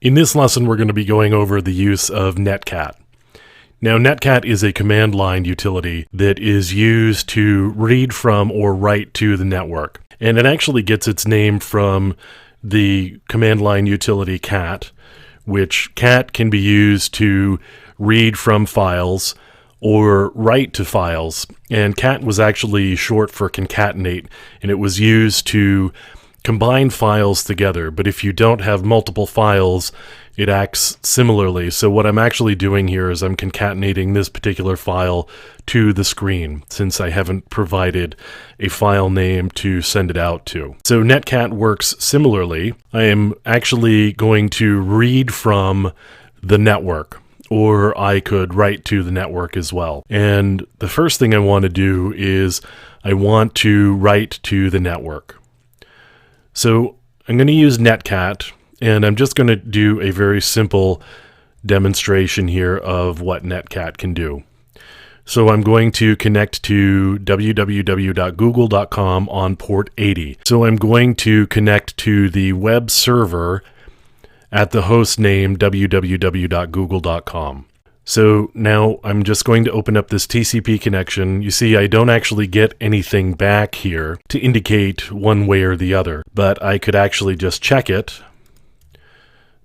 In this lesson, we're going to be going over the use of Netcat. Now, Netcat is a command line utility that is used to read from or write to the network. And it actually gets its name from the command line utility cat, which cat can be used to read from files or write to files. And cat was actually short for concatenate, and it was used to combine files together. But if you don't have multiple files, it acts similarly. So what I'm actually doing here is I'm concatenating this particular file to the screen, since I haven't provided a file name to send it out to. So Netcat works similarly. I am actually going to read from the network, or I could write to the network as well. And the first thing I want to do is I want to write to the network. So I'm going to use Netcat, and I'm just going to do a very simple demonstration here of what Netcat can do. So I'm going to connect to www.google.com on port 80. So I'm going to connect to the web server at the host name www.google.com. So now I'm just going to open up this TCP connection. You see, I don't actually get anything back here to indicate one way or the other, but I could actually just check it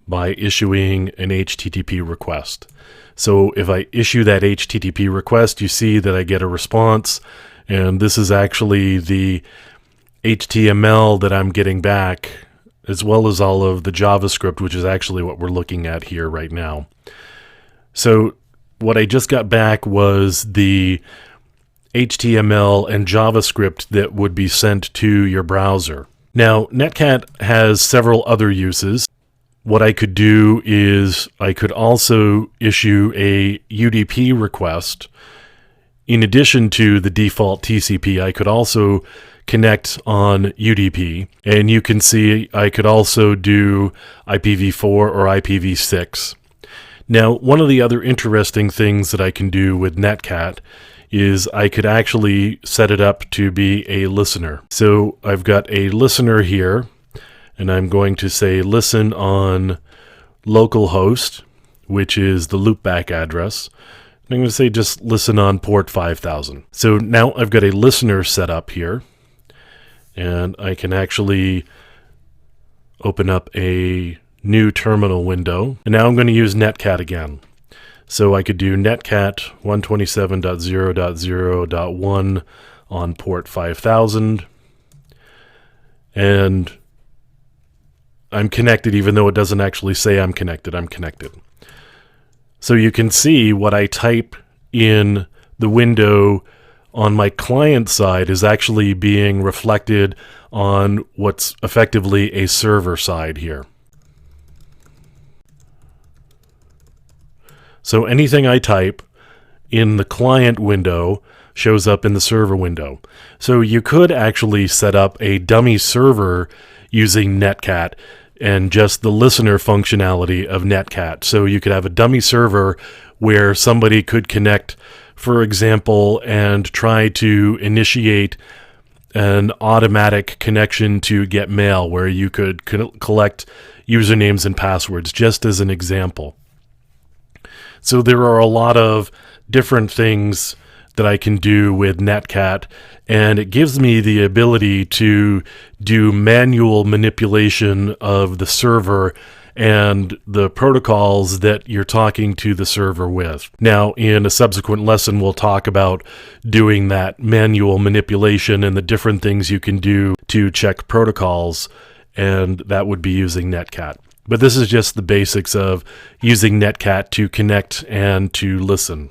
by issuing an HTTP request. So if I issue that HTTP request, you see that I get a response, and this is actually the HTML that I'm getting back, as well as all of the JavaScript, which is actually what we're looking at here right now. So what I just got back was the HTML and JavaScript that would be sent to your browser. Now, Netcat has several other uses. What I could do is I could also issue a UDP request. In addition to the default TCP, I could also connect on UDP. And you can see I could also do IPv4 or IPv6. Now, one of the other interesting things that I can do with Netcat is I could actually set it up to be a listener. So I've got a listener here, and I'm going to say listen on localhost, which is the loopback address. And I'm going to say just listen on port 5000. So now I've got a listener set up here, and I can actually open up a new terminal window. And now I'm going to use Netcat again. So I could do Netcat 127.0.0.1 on port 5000. And I'm connected, even though it doesn't actually say I'm connected. I'm connected. So you can see what I type in the window on my client side is actually being reflected on what's effectively a server side here. So anything I type in the client window shows up in the server window. So you could actually set up a dummy server using Netcat and just the listener functionality of Netcat. So you could have a dummy server where somebody could connect, for example, and try to initiate an automatic connection to get mail, where you could collect usernames and passwords, just as an example. So there are a lot of different things that I can do with Netcat, and it gives me the ability to do manual manipulation of the server and the protocols that you're talking to the server with. Now, in a subsequent lesson, we'll talk about doing that manual manipulation and the different things you can do to check protocols, and that would be using Netcat. But this is just the basics of using Netcat to connect and to listen.